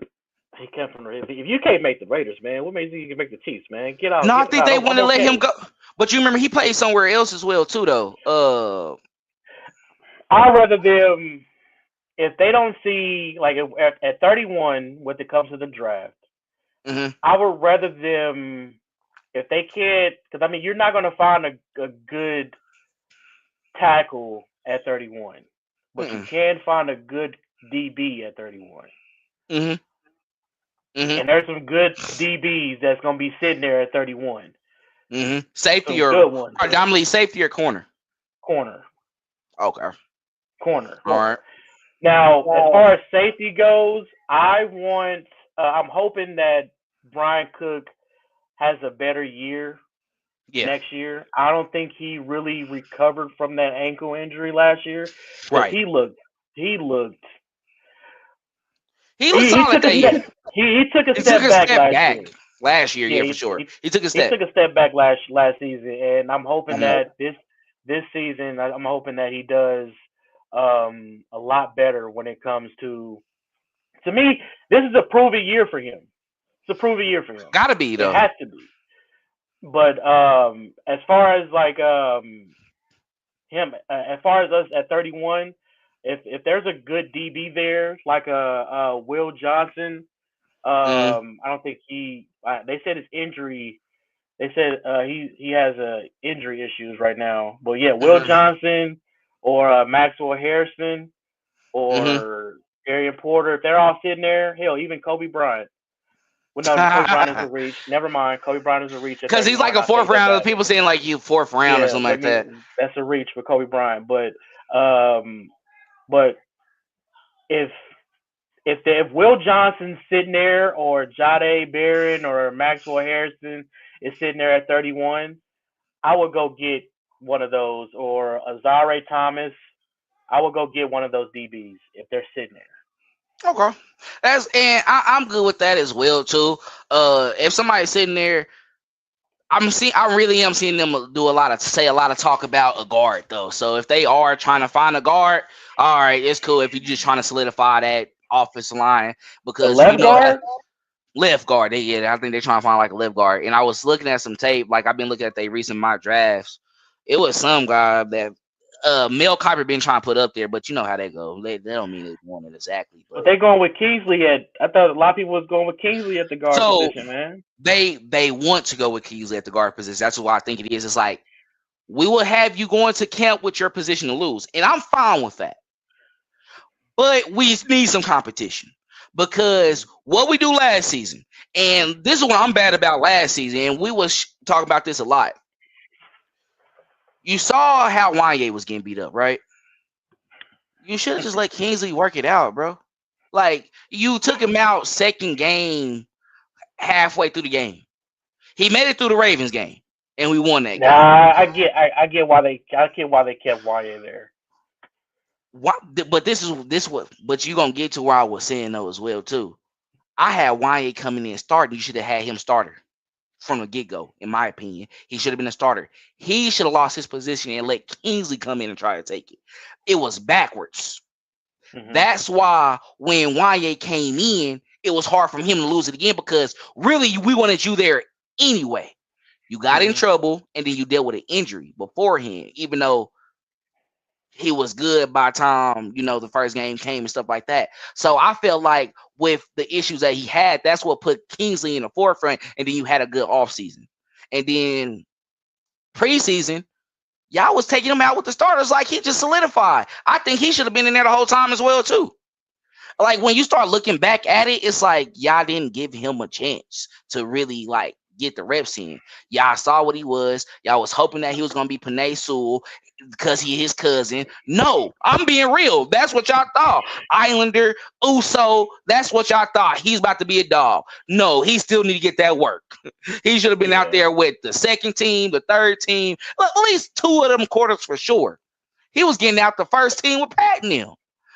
he came from the Raiders. If you can't make the Raiders, man, what makes you can make the Chiefs, man? Get out. No, I think they want to let him go. But you remember he played somewhere else as well too, though. I'd rather them if they don't see like at 31 when it comes to the draft. Mm-hmm. I would rather them if they can't, because I mean you're not going to find a good tackle at 31. But you can find a good DB at 31. Mm-hmm. And there's some good DBs that's going to be sitting there at 31. Mm-hmm. Safety or predominantly safety or corner? Corner. Okay. Corner. All right. Now, as far as safety goes, I'm hoping that Brian Cook has a better year. Yeah. Next year. I don't think he really recovered from that ankle injury last year. Right. He looked solid that year. He took a step back last year. Yeah, for sure. He took a step. He took a step back last season, and I'm hoping that this season, I'm hoping that he does a lot better when it comes to me, this is a proven year for him. It's a proven year for him. Gotta be, though. It has to be. But as far as like him, as far as us at 31, if there's a good DB there, like a Will Johnson, I don't think they said his injury. They said he has injury issues right now. But yeah, Will Johnson or Maxwell Harrison or Darian Porter, if they're all sitting there, hell, even Kobe Bryant. Well, no, Kobe Bryant is a reach. Never mind. Kobe Bryant is a reach. Because he's like a 4th round. People saying like you 4th round or something like that. That's a reach for Kobe Bryant. But if if Will Johnson's sitting there, or Jade Barron or Maxwell Harrison is sitting there at 31, I would go get one of those, or Azare Thomas. I would go get one of those DBs if they're sitting there. Okay, I'm good with that as well too. If somebody's sitting there, I really am seeing them say a lot of talk about a guard though. So if they are trying to find a guard, all right, it's cool. If you're just trying to solidify that offensive line, because left guard. Left guard, I think they're trying to find like a left guard. And I was looking at some tape, like I've been looking at their recent mock drafts. It was some guy that Mel Kiper been trying to put up there, but you know how they go. They don't mean they want it exactly. But they going with Kingsley I thought a lot of people was going with Kingsley at the guard position, man. They want to go with Kingsley at the guard position. That's what I think it is. It's like, we will have you going to camp with your position to lose, and I'm fine with that. But we need some competition, because what we do last season, and this is what I'm bad about last season, and we was talking about this a lot. You saw how Wanye was getting beat up, right? You should have just let Kingsley work it out, bro. Like, you took him out second game, halfway through the game. He made it through the Ravens game, and we won that game. I get why they kept Wanye there. But you're gonna get to where I was saying though as well too. I had Wanye coming in starting. You should have had him starter from the get-go, in my opinion. He should have been a starter. He should have lost his position and let Kingsley come in and try to take it. It was backwards. Mm-hmm. That's why when Wanye came in, it was hard for him to lose it again, because really we wanted you there anyway. You got in trouble, and then you dealt with an injury beforehand, even though he was good by the time, the first game came and stuff like that. So I felt like with the issues that he had, that's what put Kingsley in the forefront, and then you had a good offseason. And then preseason, y'all was taking him out with the starters like he just solidified. I think he should have been in there the whole time as well too. Like, when you start looking back at it, it's like y'all didn't give him a chance to really like get the reps in. Y'all saw what he was. Y'all was hoping that he was gonna be Panay Sewell because he his cousin. No, I'm being real. That's what y'all thought. Islander, Uso, that's what y'all thought. He's about to be a dog. No, he still need to get that work. He should have been out there with the second team, the third team, at least two of them quarters for sure. He was getting out the first team with Pat and them.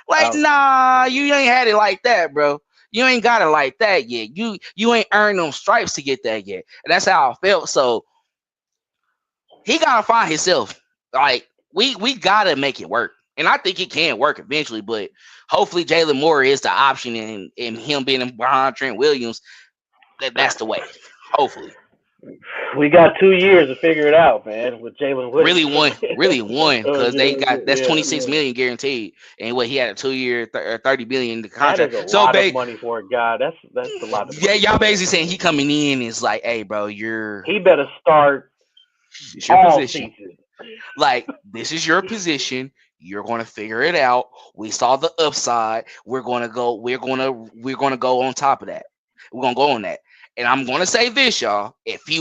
Like, nah, you ain't had it like that, bro. You ain't got it like that yet. You ain't earned them stripes to get that yet. And that's how I felt. So he gotta find himself. Like, we gotta make it work. And I think it can work eventually, but hopefully Jalen Moore is the option, and him being behind Trent Williams, that's the way. Hopefully. We got 2 years to figure it out, man, with Jalen Williams. Really one, because they got that's $26 million guaranteed, and he had a 2-year, $30 billion contract. That is a lot of money for a guy. That's a lot of money. Yeah, y'all basically saying he coming in is like, hey, bro, he better start. It's your position. Like, this is your position. You're gonna figure it out. We saw the upside. We're gonna go on top of that. We're gonna go on that. And I'm going to say this, y'all. If we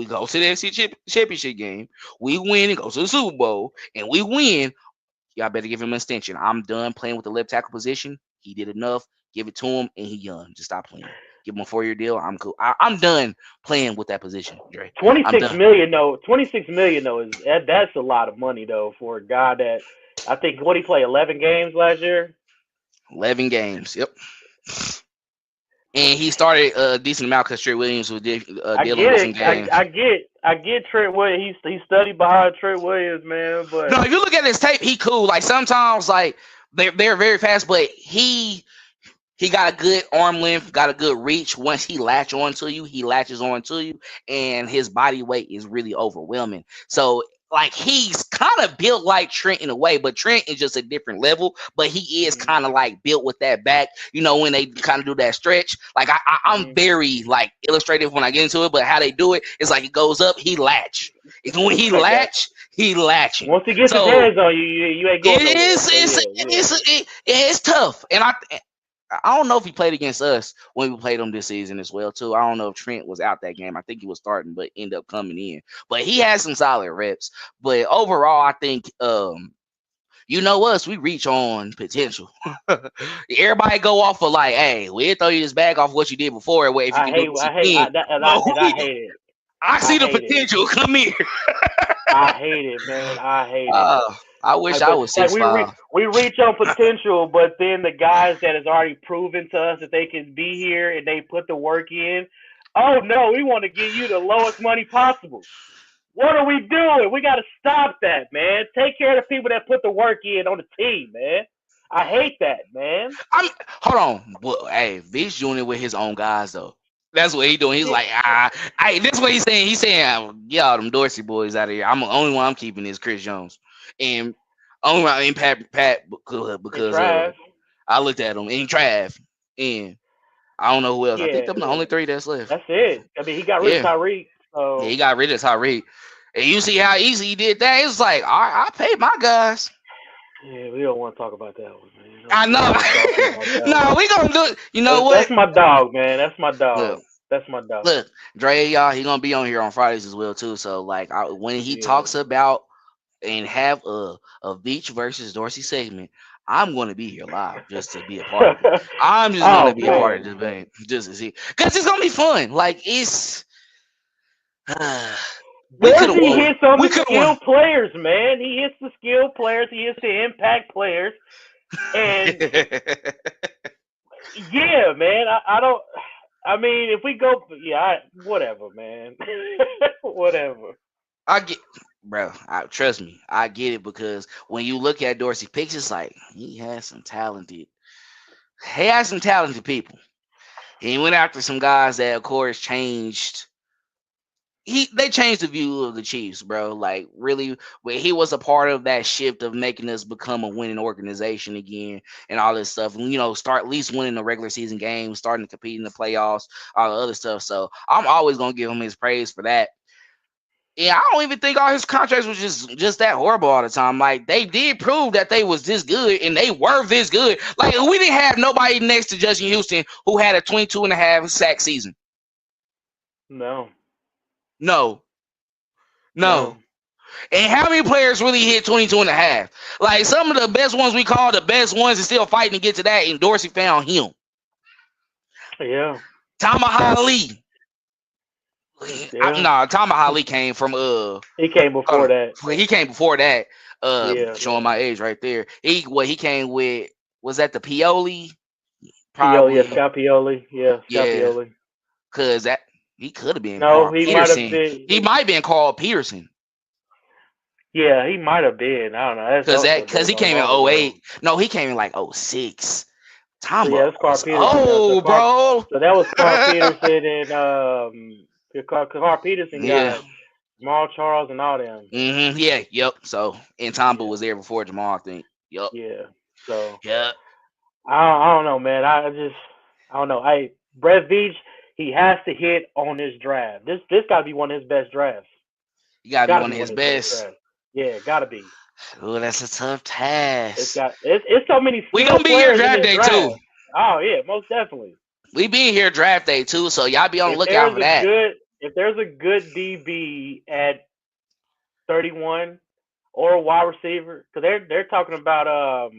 go to the NFC Championship game, we win and go to the Super Bowl, and we win, y'all better give him an extension. I'm done playing with the left tackle position. He did enough. Give it to him, and he young. Just stop playing. Give him a 4-year deal. I'm cool. I'm done playing with that position, Dre. $26 million, though. $26 million, though, that's a lot of money, though, for a guy that, I think, what he played 11 games last year? 11 games, yep. And he started a decent amount because Trent Williams was dealing with some games. I get Trent Williams. He studied behind Trent Williams, man. But no, if you look at his tape, he cool. Like, sometimes, like, they're very fast, but he got a good arm length, got a good reach. Once he latches onto you, and his body weight is really overwhelming. So, like, he's kind of built like Trent in a way, but Trent is just a different level. But he is kind of like built with that back, when they kind of do that stretch. Like, I'm very like illustrative when I get into it, but how they do it is like it goes up, he latch. When he latch, he latching. Once he gets his hands on you ain't going. It's tough, and I don't know if he played against us when we played him this season as well, too. I don't know if Trent was out that game. I think he was starting, but ended up coming in. But he had some solid reps. But overall, I think, you know us, we reach on potential. Everybody go off of like, hey, we'll throw you this bag off what you did before. If you can do this again. I hate it. I see the potential. Come here. I hate it, man. I hate it. I wish I was 6'5". We reach on potential, but then the guys that has already proven to us that they can be here and they put the work in. Oh no, we want to give you the lowest money possible. What are we doing? We got to stop that, man. Take care of the people that put the work in on the team, man. I hate that, man. Hold on. Well, hey, Vince Jr. with his own guys though. That's what he doing. He's like, hey, this is what he's saying. He's saying, get all them Dorsey boys out of here. I'm the only one I'm keeping is Chris Jones, and only one I mean Pat because I looked at him and Trav, and I don't know who else. I think them the only three that's left. That's it. I mean, he got rid of Tyreek. So. Yeah, he got rid of Tyreek, and you see how easy he did that. It's like, all right, I paid my guys. Yeah, we don't want to talk about that one, man. I know. No, we gonna do it. You know what? That's my dog, man. That's my dog. That's my dog. Look, Dre, y'all, he gonna be on here on Fridays as well too. So like, when he talks about and have a Beach versus Dorsey segment, I'm gonna be here live just to be a part of it. I'm just gonna be a part of this thing just to see, because it's gonna be fun. Like it's. Dorsey hits on the skilled players, man. He hits the skilled players. He hits the impact players. And yeah, man, I don't. I mean, if we go, whatever, man, whatever. I get, bro. Trust me, I get it, because when you look at Dorsey picks, it's like he has some talented people. He went after some guys that, of course, changed. They changed the view of the Chiefs, bro. Like, really, he was a part of that shift of making us become a winning organization again and all this stuff. And, start at least winning the regular season games, starting to compete in the playoffs, all the other stuff. So I'm always going to give him his praise for that. Yeah, I don't even think all his contracts was just that horrible all the time. Like, they did prove that they was this good, and they were this good. Like, we didn't have nobody next to Justin Houston who had a 22.5 sack season. No. And how many players really hit 22.5? Like, some of the best ones we call the best ones are still fighting to get to that, and Dorsey found him. Yeah. Tamaha Lee. Yeah. Tamaha Lee came from He came before that. He came before that. Showing my age right there. He came with, was that the Pioli? Probably. Scott Pioli. Yeah, Scott Pioli. Cause that he could have been. No, Carl Peterson. He might have been Carl Peterson. Yeah, he might have been. I don't know. Because he came in 08. No, he came in like 06. Yeah, that's Carl Peterson. Oh, bro. So that was Carl Peterson and Carl Peterson got Jamal Charles and all them. Mm-hmm. Yeah. Yep. So and Tomba was there before Jamal, I think. Yep. Yeah. So. Yeah. I don't know, man. I don't know. Brett Veach, he has to hit on this draft. This got to be one of his best drafts. You got to be one of his best. Yeah, got to be. Oh, that's a tough task. It's so many. We gonna be here draft day too. Oh yeah, most definitely. We be here draft day too, so y'all be on the lookout for that. If there's a good DB at 31 or a wide receiver, because they're talking about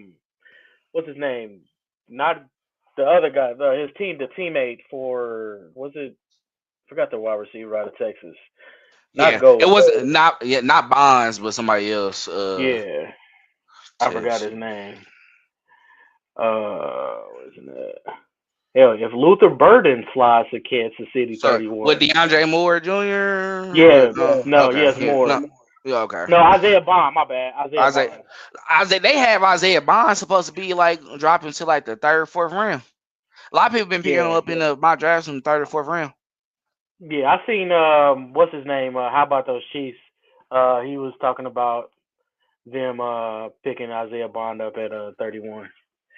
what's his name? Not the other guy, the teammate for forgot the wide receiver out of Texas. It wasn't not Bonds, but somebody else. I forgot his name. Wasn't it? Hell, if Luther Burden flies to Kansas City 31. With DeAndre Moore Jr.? Moore. No. Yeah, okay. No, Isaiah Bond, my bad. Isaiah, they have Isaiah Bond supposed to be like dropping to like the third, fourth round. A lot of people been picking him up in my drafts in the third or fourth round. Yeah, I seen what's his name? How about those Chiefs? He was talking about them picking Isaiah Bond up at 31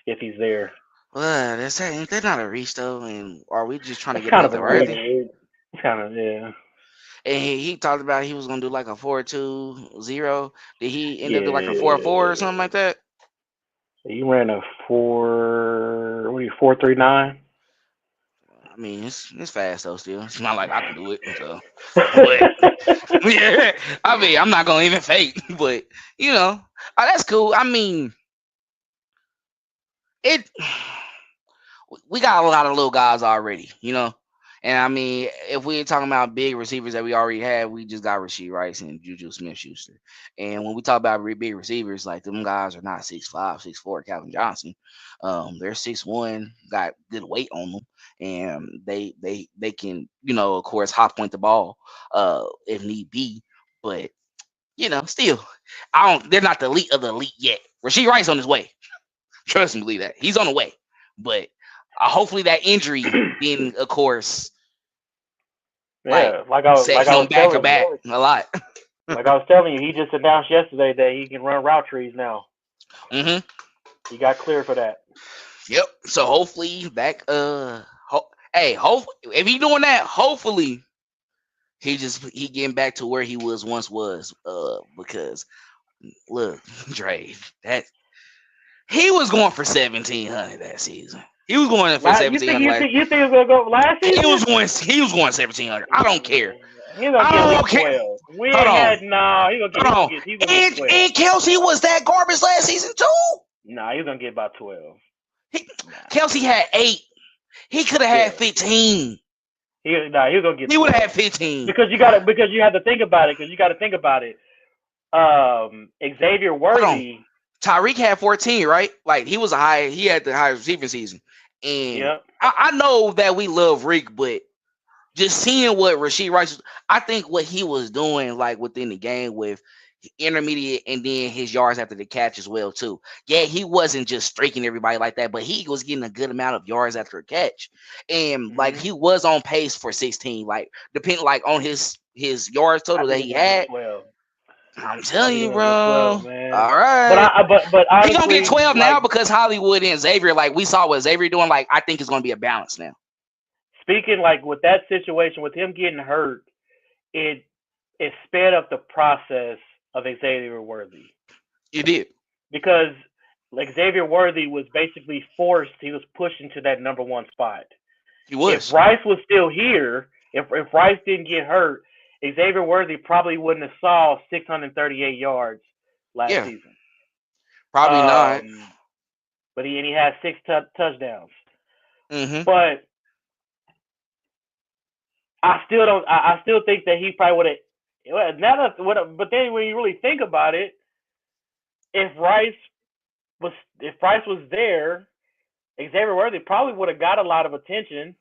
if he's there. Well, they're not a reach though, and are we just trying to get another worthy? Kind of, yeah. And he talked about he was gonna do like a 4.20. Did he end up doing like a 4.4 or something like that? He ran a 4.39. I mean, it's fast though. Still, it's not like I can do it. So, but, yeah. I mean, I'm not gonna even fake, but Oh, that's cool. I mean, it. We got a lot of little guys already, you know. And I mean, if we're talking about big receivers that we already have, we just got Rasheed Rice and Juju Smith-Schuster. And when we talk about big receivers, like them guys are not 6'5", 6'4", Calvin Johnson. They're 6'1", got good weight on them, and they can, you know, of course, hop point the ball if need be. But you know, still, I don't. They're not the elite of the elite yet. Rasheed Rice on his way. Trust me, believe that he's on the way. But hopefully that injury then, of course, like like I set him was back telling you, a lot. like I was telling you, he just announced yesterday that he can run route trees now. Mm-hmm. He got cleared for that. Yep. So hopefully back. Hey, hopefully if he doing that, hopefully he getting back to where he once was. Because look, Dre, that he was going for 1,700 that season. He was going for 1,700. You think he was gonna go last season? He was going 1,700. I don't care. He's gonna get at least 12. We ain't had He's gonna get 12. And Kelsey was that garbage last season too. Nah, he's gonna get about 12. Kelsey had 8. He could have had 15. He was gonna get. He would have had 15. Because you have to think about it. Xavier Worthy. Tyreek had 14, right? Like he had the highest receiving season. And yep. I know that we love Rick, but just seeing what Rasheed Rice, I think what he was doing like within the game with intermediate and then his yards after the catch as well too. Yeah, he wasn't just streaking everybody like that, but he was getting a good amount of yards after a catch. And like he was on pace for 16, like depending like on his yards total that he had. 12. I'm telling you, bro. 12, man. All right. But honestly, he gonna get 12 now because Hollywood and Xavier, like we saw what Xavier doing. Like I think it's gonna be a balance now. Speaking like with that situation with him getting hurt, it sped up the process of Xavier Worthy. It did. Because like Xavier Worthy was basically forced. He was pushed into that number 1 spot. He was. If Rice was still here, if Rice didn't get hurt, Xavier Worthy probably wouldn't have saw 638 yards last season. Probably not. But he had 6 touchdowns. Mm-hmm. But I still think that he probably would have. But then when you really think about it, if Rice was there, Xavier Worthy probably would have got a lot of attention.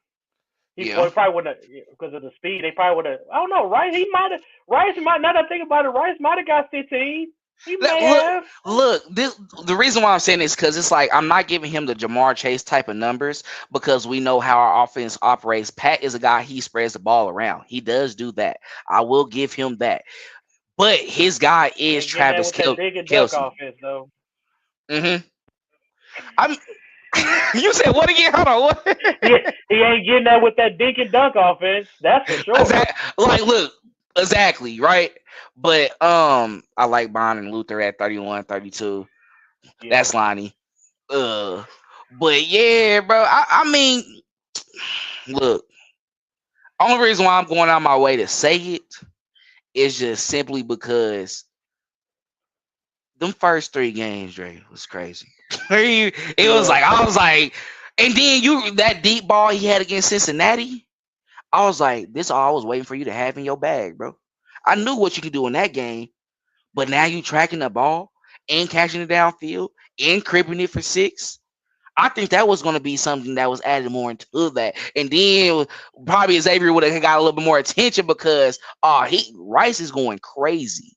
He probably wouldn't have, because of the speed. They probably would have. I don't know. Rice might. Now that I think about it, Rice might have got 15. He may have. Look, the reason why I'm saying this because it's like I'm not giving him the Jamar Chase type of numbers because we know how our offense operates. Pat is a guy, he spreads the ball around. He does do that. I will give him that. But his guy is Travis Kelce. Offense, though. Mm-hmm. You said what again? Hold on. What? he ain't getting that with that dink and dunk offense. That's for sure. Look, exactly, right? But I like Bond and Luther at 31, 32. Yeah. That's Lonnie. But yeah, bro. I mean, look. Only reason why I'm going out my way to say it is just simply because them first 3 games, Dre, was crazy. It was like I was like, and then that deep ball he had against Cincinnati, I was like, this all I was waiting for you to have in your bag, bro. I knew what you could do in that game, but now you tracking the ball and catching it downfield and cribbing it for 6. I think that was going to be something that was added more into that, and then probably Xavier would have got a little bit more attention because Rice is going crazy,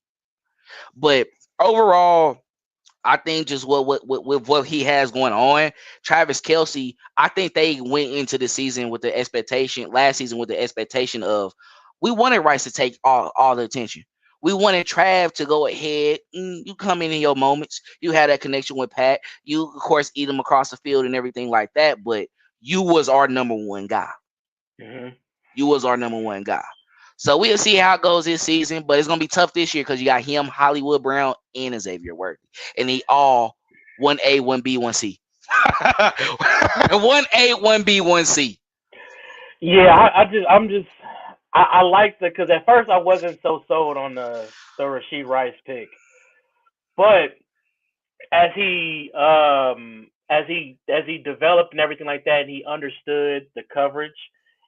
but overall. I think just with what he has going on, Travis Kelce, I think they went into the season with the expectation, last season with the expectation of we wanted Rice to take all the attention. We wanted Trav to go ahead. You come in your moments. You had that connection with Pat. You, of course, eat him across the field and everything like that, but you was our number 1 guy. Mm-hmm. You was our number 1 guy. So we'll see how it goes this season, but it's gonna be tough this year because you got him, Hollywood Brown, and Xavier Worthy, and they all 1A, 1B, 1C. 1A, 1B, 1C. Yeah, I like because at first I wasn't so sold on the Rasheed Rice pick, but as he developed and everything like that, and he understood the coverage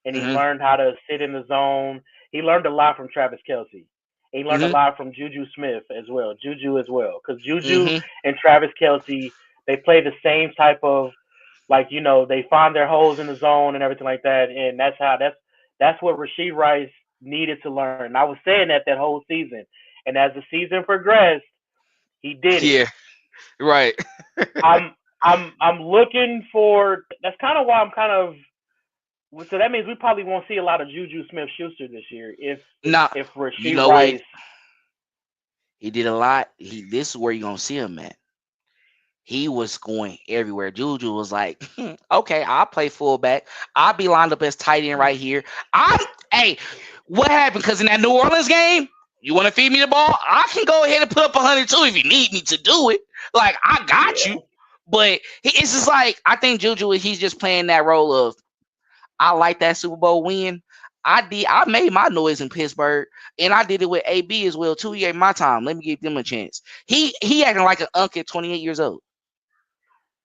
and he learned how to sit in the zone. He learned a lot from Travis Kelce. He learned a lot from Juju Smith as well. Because Juju and Travis Kelce, they play the same type of, like, you know, they find their holes in the zone and everything like that, and that's what Rashee Rice needed to learn. And I was saying that whole season, and as the season progressed, he did it. Yeah, right. I'm looking for. That's kind of why I'm kind of. So that means we probably won't see a lot of Juju Smith-Schuster this year if Rashee Rice. What? He did a lot. This is where you're gonna see him at. He was going everywhere. Juju was like, okay, I'll play fullback. I'll be lined up as tight end right here. Hey, what happened? Because in that New Orleans game, you want to feed me the ball? I can go ahead and put up 102 if you need me to do it. Like, I got you. But it's just like, I think Juju, he's just playing that role of, I like that Super Bowl win. I made my noise in Pittsburgh, and I did it with AB as well too. He gave my time. Let me give them a chance. He acting like an uncle at 28 years old.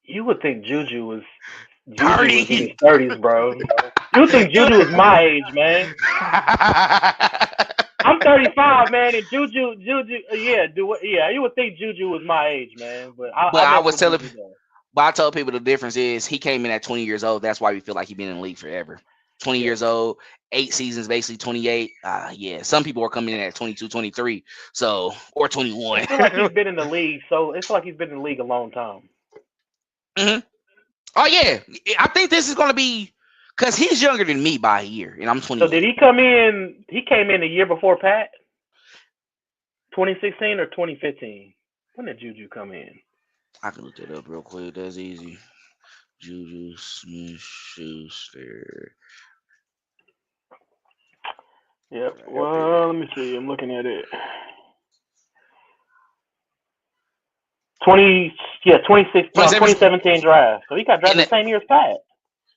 You would think Juju was 30 in his 30s, bro. You would think Juju was my age, man. I'm 35, man, and Juju, yeah. You would think Juju was my age, man. But I told people the difference is he came in at 20 years old. That's why we feel like he's been in the league forever. 20 years old, 8 seasons, basically 28. Yeah, some people are coming in at 22, 23, so or 21. I feel like he's been in the league, so it's like he's been in the league a long time. Oh yeah, I think this is gonna be because he's younger than me by a year, and I'm 20. So did he come in? He came in a year before Pat. 2016 or 2015? When did Juju come in? I can look it up real quick. That's easy. Juju Smith-Schuster. Yep. Well, let me see. I'm looking at it. 2017 draft. So he got drafted the same year as Pat.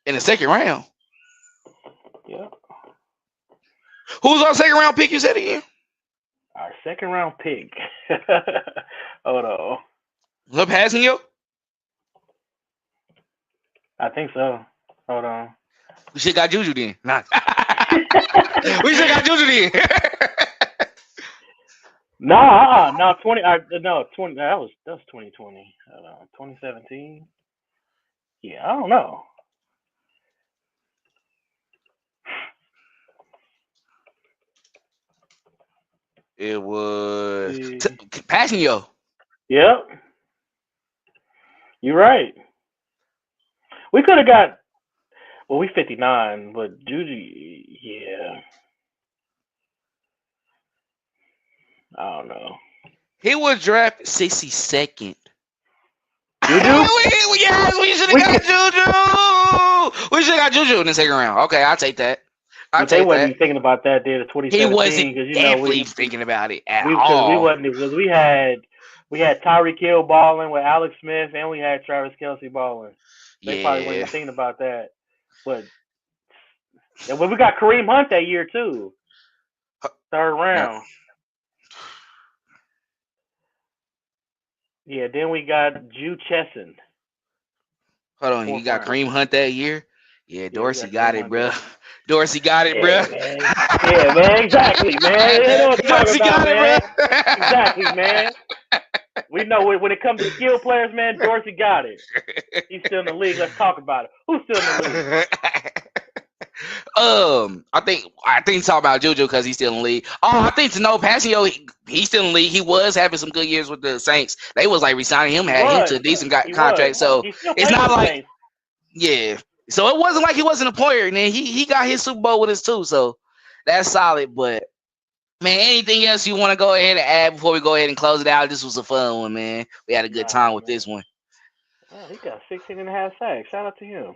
In the second round. Yeah. Who's our second round pick, you said again? Our second round pick. Hold on. Was it passing you? I think so. Hold on. We should got Juju then. Nah. We should got Juju then. No, 20. No, 20. That was 2020. 2017. Yeah, I don't know. It was passing you. Yep. You're right. We could have got. Well, we 59, but Juju, yeah. I don't know. He was drafted 62nd. Juju? Yes, we should have got Juju. We should have got Juju in the second round. Okay, I'll take that. They wasn't even thinking about that there in 2017. He wasn't definitely thinking about it at all. We wasn't, because we had Tyreek Hill balling with Alex Smith, and we had Travis Kelce balling. They probably weren't even thinking about that. But we got Kareem Hunt that year too. Third round. Yeah, then we got Jude Chesson. Hold on, you got Kareem Hunt that year? Yeah, Dorsey got it, bro. Dorsey got it, bro. Yeah, man, exactly, man. Dorsey got it, bro. Exactly, man. We know when it comes to skill players, man, Dorsey got it. He's still in the league. Let's talk about it. Who's still in the league? I think talking about Juju because he's still in the league. Oh, I think to know Passio, he's still in the league. He was having some good years with the Saints. They was like resigning him, had him to a decent contract. So it's not like, yeah. So it wasn't like he wasn't a player, and then he got his Super Bowl with us too. So that's solid. But man, anything else you want to go ahead and add before we go ahead and close it out? This was a fun one, man. We had a good time with this one. Oh, he got 16.5 sacks. Shout out to him.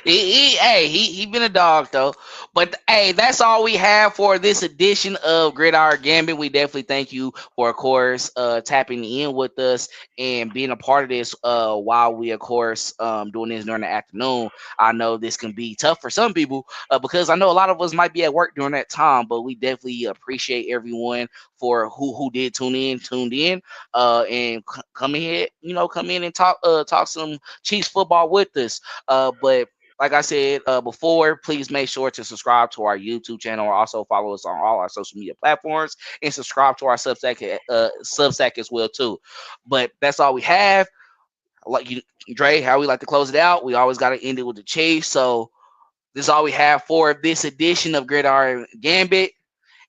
He been a dog though. But hey, that's all we have for this edition of Gridiron Gambit. We definitely thank you for, of course, tapping in with us and being a part of this. While we, of course, doing this during the afternoon. I know this can be tough for some people because I know a lot of us might be at work during that time. But we definitely appreciate everyone for who did tuned in, and come in, come in and talk some Chiefs football with us. But like I said before, please make sure to subscribe to our YouTube channel, or also follow us on all our social media platforms, and subscribe to our Substack as well too. But that's all we have. Like you, Dre, how we like to close it out. We always got to end it with the Chiefs. So this is all we have for this edition of Gridiron Gambit.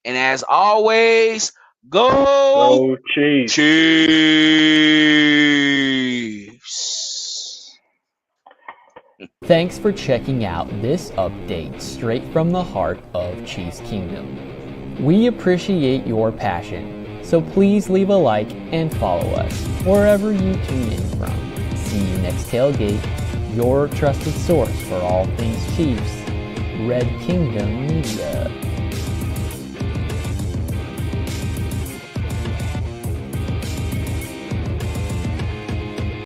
And as always, go Chiefs. Chiefs. Thanks for checking out this update straight from the heart of Chiefs Kingdom. We appreciate your passion, so please leave a like and follow us wherever you tune in from. See you next tailgate, your trusted source for all things Chiefs, Red Kingdom Media.